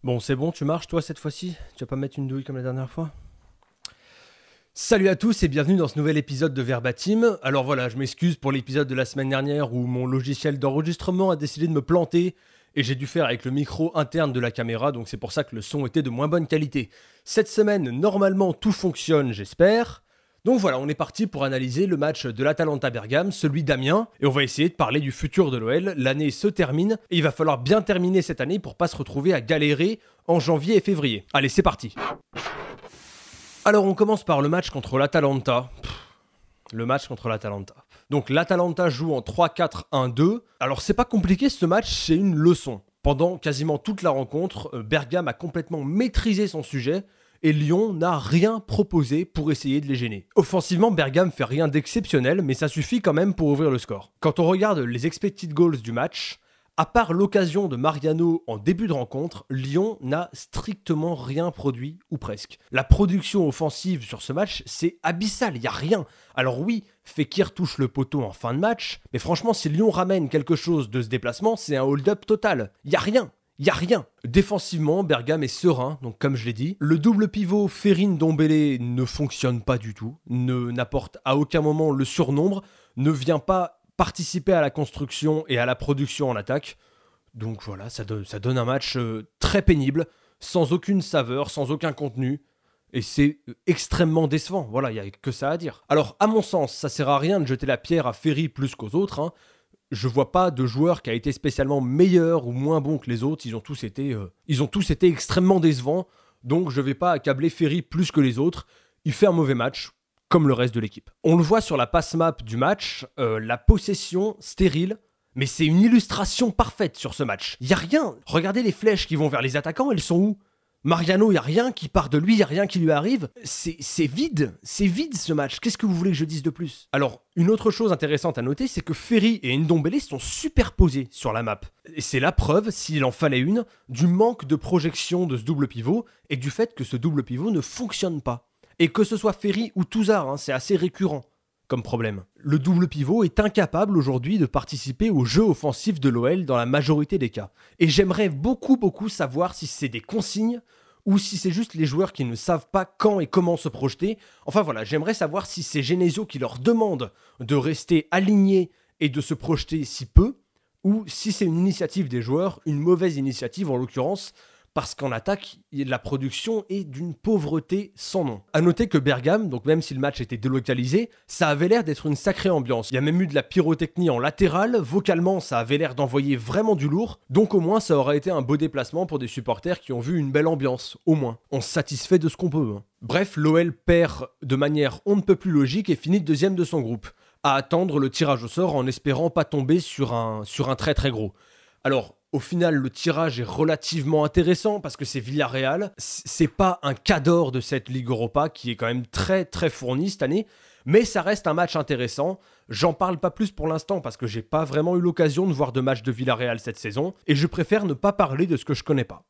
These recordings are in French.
Bon, c'est bon, tu marches toi cette fois-ci? Tu vas pas mettre une douille comme la dernière fois? Salut à tous et bienvenue dans ce nouvel épisode de Verbatim. Alors voilà, je m'excuse pour l'épisode de la semaine dernière où mon logiciel d'enregistrement a décidé de me planter et j'ai dû faire avec le micro interne de la caméra, donc c'est pour ça que le son était de moins bonne qualité. Cette semaine, normalement, tout fonctionne, j'espère. Donc voilà, on est parti pour analyser le match de l'Atalanta Bergame, celui d'Amiens, et on va essayer de parler du futur de l'OL. L'année se termine, et il va falloir bien terminer cette année pour pas se retrouver à galérer en janvier et février. Allez, c'est parti. Alors on commence par le match contre l'Atalanta. Donc l'Atalanta joue en 3-4-1-2. Alors c'est pas compliqué ce match, c'est une leçon. Pendant quasiment toute la rencontre, Bergame a complètement maîtrisé son sujet et Lyon n'a rien proposé pour essayer de les gêner. Offensivement, Bergame fait rien d'exceptionnel, mais ça suffit quand même pour ouvrir le score. Quand on regarde les expected goals du match, à part l'occasion de Mariano en début de rencontre, Lyon n'a strictement rien produit, ou presque. La production offensive sur ce match, c'est abyssal, il n'y a rien. Alors oui, Fekir touche le poteau en fin de match, mais franchement, si Lyon ramène quelque chose de ce déplacement, c'est un hold-up total. Il n'y a rien. Il n'y a rien. Défensivement, Bergame est serein, donc comme je l'ai dit. Le double pivot Ferrin-Dombele ne fonctionne pas du tout, n'apporte à aucun moment le surnombre, ne vient pas participer à la construction et à la production en attaque. Donc voilà, ça donne un match très pénible, sans aucune saveur, sans aucun contenu. Et c'est extrêmement décevant, voilà, il n'y a que ça à dire. Alors, à mon sens, ça sert à rien de jeter la pierre à Ferry plus qu'aux autres, hein. Je vois pas de joueur qui a été spécialement meilleur ou moins bon que les autres. Ils ont tous été extrêmement décevants. Donc je vais pas accabler Ferry plus que les autres. Il fait un mauvais match, comme le reste de l'équipe. On le voit sur la passe map du match, la possession stérile. Mais c'est une illustration parfaite sur ce match. Il y a rien. Regardez les flèches qui vont vers les attaquants, elles sont où? Mariano, il n'y a rien qui part de lui, il n'y a rien qui lui arrive. C'est vide ce match. Qu'est-ce que vous voulez que je dise de plus? Alors, une autre chose intéressante à noter, c'est que Ferry et Ndombele sont superposés sur la map. Et c'est la preuve, s'il en fallait une, du manque de projection de ce double pivot et du fait que ce double pivot ne fonctionne pas. Et que ce soit Ferry ou Touzard, hein, c'est assez récurrent comme problème. Le double pivot est incapable aujourd'hui de participer au jeu offensif de l'OL dans la majorité des cas. Et j'aimerais beaucoup savoir si c'est des consignes ou si c'est juste les joueurs qui ne savent pas quand et comment se projeter. Enfin voilà, j'aimerais savoir si c'est Genesio qui leur demande de rester alignés et de se projeter si peu, ou si c'est une initiative des joueurs, une mauvaise initiative en l'occurrence, parce qu'en attaque, la production est d'une pauvreté sans nom. A noter que Bergame, donc même si le match était délocalisé, ça avait l'air d'être une sacrée ambiance. Il y a même eu de la pyrotechnie en latéral, vocalement ça avait l'air d'envoyer vraiment du lourd, donc au moins ça aura été un beau déplacement pour des supporters qui ont vu une belle ambiance, au moins. On se satisfait de ce qu'on peut. Bref, l'OL perd de manière on ne peut plus logique et finit deuxième de son groupe, à attendre le tirage au sort en espérant pas tomber sur un très très gros. Alors, au final, le tirage est relativement intéressant parce que c'est Villarreal. C'est pas un cadre de cette Ligue Europa qui est quand même très très fournie cette année, mais ça reste un match intéressant. J'en parle pas plus pour l'instant parce que j'ai pas vraiment eu l'occasion de voir de match de Villarreal cette saison et je préfère ne pas parler de ce que je connais pas.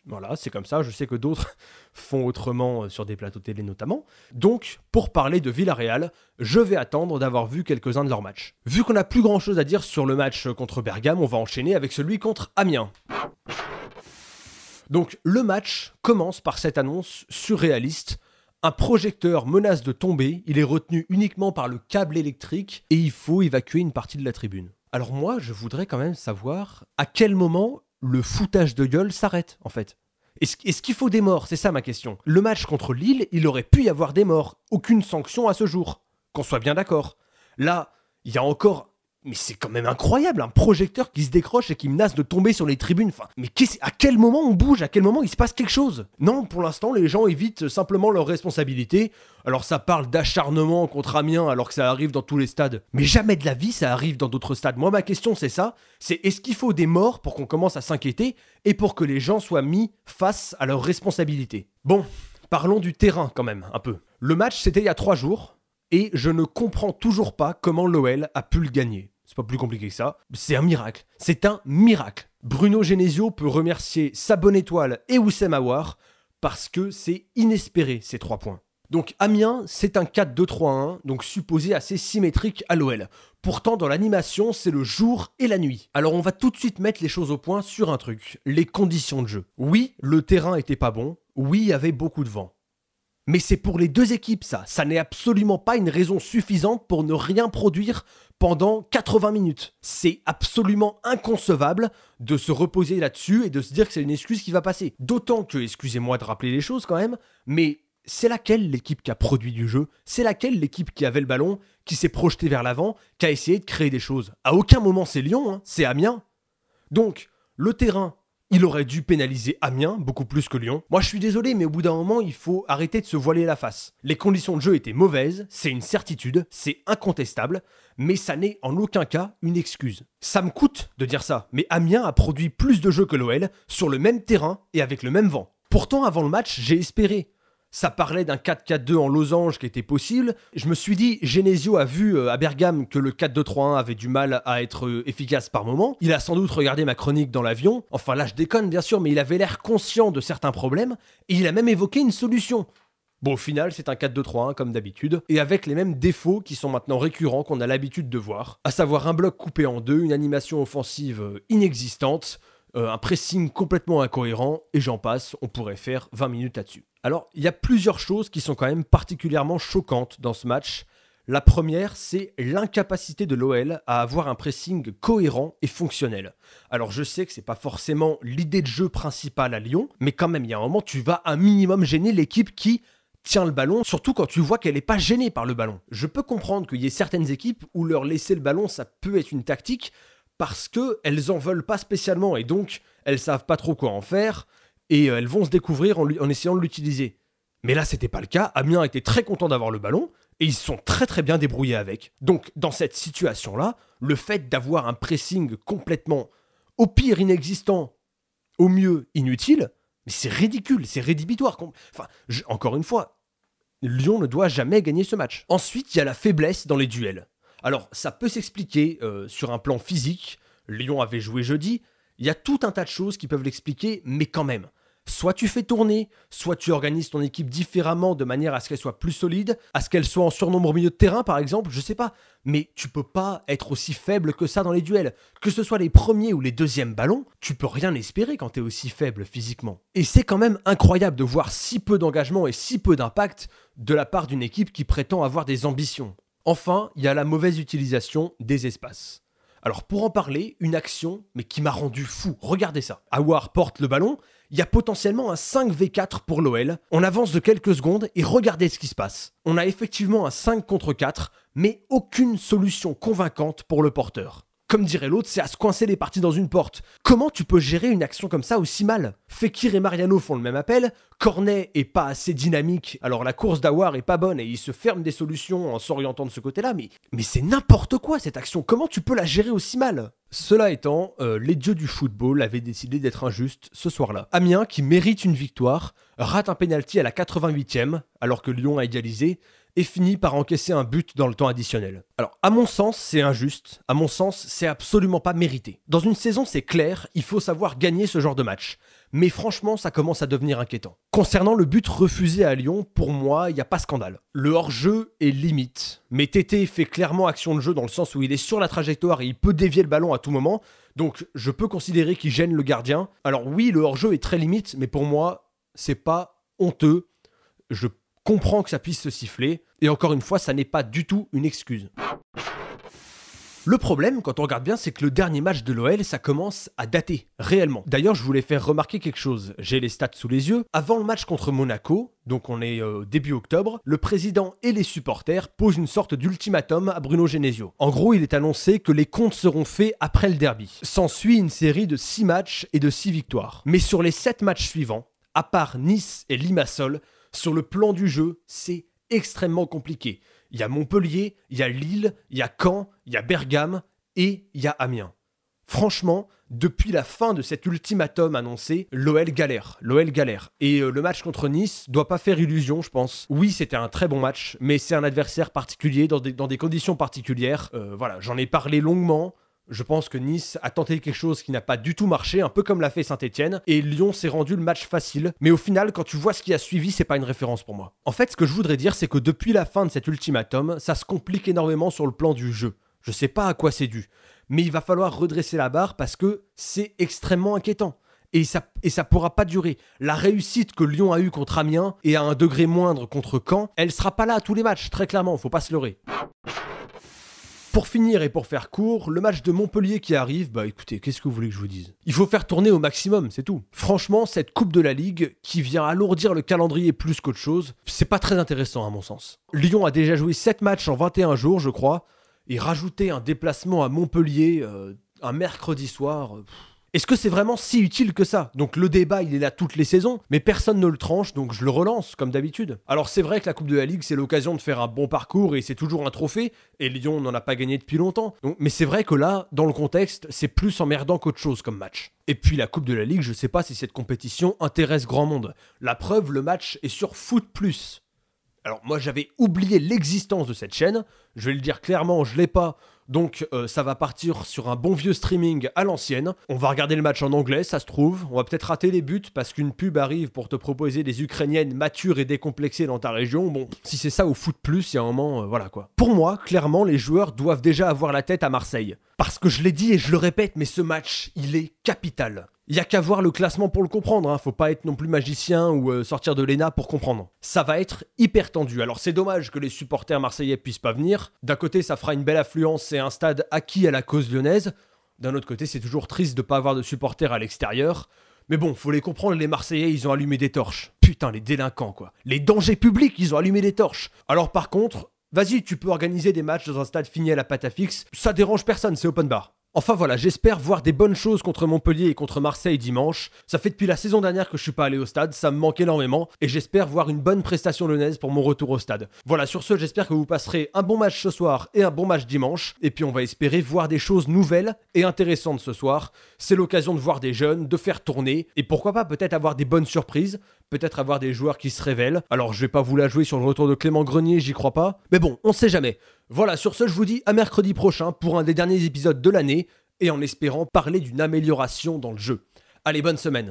Voilà, c'est comme ça, je sais que d'autres font autrement sur des plateaux télé notamment. Donc, pour parler de Villarreal, je vais attendre d'avoir vu quelques-uns de leurs matchs. Vu qu'on n'a plus grand-chose à dire sur le match contre Bergame, on va enchaîner avec celui contre Amiens. Donc, le match commence par cette annonce surréaliste. Un projecteur menace de tomber, il est retenu uniquement par le câble électrique et il faut évacuer une partie de la tribune. Alors moi, je voudrais quand même savoir à quel moment le foutage de gueule s'arrête, en fait. Est-ce qu'il faut des morts? C'est ça ma question. Le match contre Lille, il aurait pu y avoir des morts. Aucune sanction à ce jour. Qu'on soit bien d'accord. Là, il y a encore... Mais c'est quand même incroyable, un projecteur qui se décroche et qui menace de tomber sur les tribunes. Enfin, mais à quel moment on bouge? À quel moment il se passe quelque chose? Non, pour l'instant, les gens évitent simplement leurs responsabilités. Alors ça parle d'acharnement contre Amiens alors que ça arrive dans tous les stades. Mais jamais de la vie ça arrive dans d'autres stades. Moi, ma question c'est ça. C'est est-ce qu'il faut des morts pour qu'on commence à s'inquiéter et pour que les gens soient mis face à leurs responsabilités? Bon, parlons du terrain quand même, un peu. Le match, c'était il y a 3 jours. Et je ne comprends toujours pas comment l'OL a pu le gagner. C'est pas plus compliqué que ça. C'est un miracle. C'est un miracle. Bruno Genesio peut remercier sa bonne étoile et Oussem Aouar parce que c'est inespéré ces 3 points. Donc Amiens, c'est un 4-2-3-1, donc supposé assez symétrique à l'OL. Pourtant, dans l'animation, c'est le jour et la nuit. Alors on va tout de suite mettre les choses au point sur un truc, les conditions de jeu. Oui, le terrain était pas bon, oui, il y avait beaucoup de vent. Mais c'est pour les deux équipes ça n'est absolument pas une raison suffisante pour ne rien produire pendant 80 minutes. C'est absolument inconcevable de se reposer là-dessus et de se dire que c'est une excuse qui va passer. D'autant que, excusez-moi de rappeler les choses quand même, mais c'est laquelle l'équipe qui a produit du jeu? C'est laquelle l'équipe qui avait le ballon, qui s'est projetée vers l'avant, qui a essayé de créer des choses? À aucun moment c'est Lyon, hein, c'est Amiens. Donc, le terrain, il aurait dû pénaliser Amiens beaucoup plus que Lyon. Moi je suis désolé, mais au bout d'un moment, il faut arrêter de se voiler la face. Les conditions de jeu étaient mauvaises, c'est une certitude, c'est incontestable, mais ça n'est en aucun cas une excuse. Ça me coûte de dire ça, mais Amiens a produit plus de jeux que l'OL, sur le même terrain et avec le même vent. Pourtant, avant le match, j'ai espéré. Ça parlait d'un 4-4-2 en losange qui était possible. Je me suis dit, Genesio a vu à Bergame que le 4-2-3-1 avait du mal à être efficace par moment. Il a sans doute regardé ma chronique dans l'avion. Enfin là, je déconne bien sûr, mais il avait l'air conscient de certains problèmes. Et il a même évoqué une solution. Bon, au final, c'est un 4-2-3-1 comme d'habitude, et avec les mêmes défauts qui sont maintenant récurrents qu'on a l'habitude de voir, à savoir un bloc coupé en deux, une animation offensive inexistante, un pressing complètement incohérent, et j'en passe, on pourrait faire 20 minutes là-dessus. Alors, il y a plusieurs choses qui sont quand même particulièrement choquantes dans ce match. La première, c'est l'incapacité de l'OL à avoir un pressing cohérent et fonctionnel. Alors, je sais que c'est pas forcément l'idée de jeu principale à Lyon, mais quand même, il y a un moment, tu vas un minimum gêner l'équipe qui tient le ballon, surtout quand tu vois qu'elle n'est pas gênée par le ballon. Je peux comprendre qu'il y ait certaines équipes où leur laisser le ballon, ça peut être une tactique, parce qu'elles en veulent pas spécialement, et donc, elles savent pas trop quoi en faire, et elles vont se découvrir en essayant de l'utiliser. Mais là, c'était pas le cas. Amiens était très content d'avoir le ballon, et ils se sont très très bien débrouillés avec. Donc, dans cette situation-là, le fait d'avoir un pressing complètement, au pire inexistant, au mieux inutile, mais c'est ridicule, c'est rédhibitoire. Enfin, encore une fois, Lyon ne doit jamais gagner ce match. Ensuite, il y a la faiblesse dans les duels. Alors, ça peut s'expliquer sur un plan physique. Lyon avait joué jeudi. Il y a tout un tas de choses qui peuvent l'expliquer, mais quand même. Soit tu fais tourner, soit tu organises ton équipe différemment de manière à ce qu'elle soit plus solide, à ce qu'elle soit en surnombre au milieu de terrain par exemple, je sais pas. Mais tu peux pas être aussi faible que ça dans les duels. Que ce soit les premiers ou les deuxièmes ballons, tu peux rien espérer quand t'es aussi faible physiquement. Et c'est quand même incroyable de voir si peu d'engagement et si peu d'impact de la part d'une équipe qui prétend avoir des ambitions. Enfin, il y a la mauvaise utilisation des espaces. Alors pour en parler, une action, mais qui m'a rendu fou, regardez ça. Aouar porte le ballon, il y a potentiellement un 5v4 pour l'OL, on avance de quelques secondes et regardez ce qui se passe. On a effectivement un 5 contre 4, mais aucune solution convaincante pour le porteur. Comme dirait l'autre, c'est à se coincer les parties dans une porte. Comment tu peux gérer une action comme ça aussi mal? Fekir et Mariano font le même appel, Cornet est pas assez dynamique, alors la course d'Aouar est pas bonne et il se ferme des solutions en s'orientant de ce côté-là, mais c'est n'importe quoi cette action, comment tu peux la gérer aussi mal? Cela étant, les dieux du football avaient décidé d'être injustes ce soir-là. Amiens, qui mérite une victoire, rate un pénalty à la 88e, alors que Lyon a égalisé, et finit par encaisser un but dans le temps additionnel. Alors, à mon sens, c'est injuste. À mon sens, c'est absolument pas mérité. Dans une saison, c'est clair, il faut savoir gagner ce genre de match. Mais franchement, ça commence à devenir inquiétant. Concernant le but refusé à Lyon, pour moi, il n'y a pas scandale. Le hors-jeu est limite. Mais Tété fait clairement action de jeu dans le sens où il est sur la trajectoire et il peut dévier le ballon à tout moment. Donc, je peux considérer qu'il gêne le gardien. Alors oui, le hors-jeu est très limite, mais pour moi, c'est pas honteux. Je comprends que ça puisse se siffler, et encore une fois, ça n'est pas du tout une excuse. Le problème, quand on regarde bien, c'est que le dernier match de l'OL, ça commence à dater, réellement. D'ailleurs, je voulais faire remarquer quelque chose, j'ai les stats sous les yeux. Avant le match contre Monaco, donc on est début octobre, le président et les supporters posent une sorte d'ultimatum à Bruno Genesio. En gros, il est annoncé que les comptes seront faits après le derby. S'ensuit une série de 6 matchs et de 6 victoires. Mais sur les 7 matchs suivants, à part Nice et Limassol, sur le plan du jeu, c'est extrêmement compliqué. Il y a Montpellier, il y a Lille, il y a Caen, il y a Bergame et il y a Amiens. Franchement, depuis la fin de cet ultimatum annoncé, l'OL galère. Et le match contre Nice doit pas faire illusion, je pense. Oui, c'était un très bon match, mais c'est un adversaire particulier, dans des conditions particulières. Voilà, j'en ai parlé longuement. Je pense que Nice a tenté quelque chose qui n'a pas du tout marché, un peu comme l'a fait Saint-Etienne, et Lyon s'est rendu le match facile. Mais au final, quand tu vois ce qui a suivi, c'est pas une référence pour moi. En fait, ce que je voudrais dire, c'est que depuis la fin de cet ultimatum, ça se complique énormément sur le plan du jeu. Je sais pas à quoi c'est dû, mais il va falloir redresser la barre parce que c'est extrêmement inquiétant. Et ça pourra pas durer. La réussite que Lyon a eue contre Amiens et à un degré moindre contre Caen, elle sera pas là à tous les matchs, très clairement, faut pas se leurrer. Pour finir et pour faire court, le match de Montpellier qui arrive, bah écoutez, qu'est-ce que vous voulez que je vous dise? Il faut faire tourner au maximum, c'est tout. Franchement, cette Coupe de la Ligue, qui vient alourdir le calendrier plus qu'autre chose, c'est pas très intéressant à mon sens. Lyon a déjà joué 7 matchs en 21 jours, je crois, et rajouter un déplacement à Montpellier un mercredi soir... Est-ce que c'est vraiment si utile que ça? Donc le débat, il est là toutes les saisons, mais personne ne le tranche, donc je le relance, comme d'habitude. Alors c'est vrai que la Coupe de la Ligue, c'est l'occasion de faire un bon parcours, et c'est toujours un trophée, et Lyon n'en a pas gagné depuis longtemps. Donc, mais c'est vrai que là, dans le contexte, c'est plus emmerdant qu'autre chose comme match. Et puis la Coupe de la Ligue, je sais pas si cette compétition intéresse grand monde. La preuve, le match est sur Foot+. Alors moi j'avais oublié l'existence de cette chaîne, je vais le dire clairement, je l'ai pas, donc ça va partir sur un bon vieux streaming à l'ancienne. On va regarder le match en anglais, ça se trouve, on va peut-être rater les buts parce qu'une pub arrive pour te proposer des Ukrainiennes matures et décomplexées dans ta région. Bon, si c'est ça au Foot+, il y a un moment, voilà quoi. Pour moi, clairement, les joueurs doivent déjà avoir la tête à Marseille. Parce que je l'ai dit et je le répète, mais ce match, il est capital. Il y a qu'à voir le classement pour le comprendre, hein. Faut pas être non plus magicien ou sortir de l'ENA pour comprendre. Ça va être hyper tendu. Alors c'est dommage que les supporters marseillais puissent pas venir. D'un côté, ça fera une belle affluence et un stade acquis à la cause lyonnaise. D'un autre côté, c'est toujours triste de pas avoir de supporters à l'extérieur. Mais bon, faut les comprendre, les Marseillais, ils ont allumé des torches. Putain, les délinquants, quoi. Les dangers publics, ils ont allumé des torches. Alors par contre, vas-y, tu peux organiser des matchs dans un stade fini à la pâte à fixe. Ça dérange personne, c'est open bar. Enfin voilà, j'espère voir des bonnes choses contre Montpellier et contre Marseille dimanche. Ça fait depuis la saison dernière que je suis pas allé au stade, ça me manque énormément, et j'espère voir une bonne prestation lyonnaise pour mon retour au stade. Voilà, sur ce, j'espère que vous passerez un bon match ce soir et un bon match dimanche, et puis on va espérer voir des choses nouvelles et intéressantes ce soir. C'est l'occasion de voir des jeunes, de faire tourner, et pourquoi pas peut-être avoir des bonnes surprises, peut-être avoir des joueurs qui se révèlent. Alors je vais pas vous la jouer sur le retour de Clément Grenier, j'y crois pas, mais bon, on sait jamais. Voilà, sur ce, je vous dis à mercredi prochain pour un des derniers épisodes de l'année, et en espérant parler d'une amélioration dans le jeu. Allez, bonne semaine.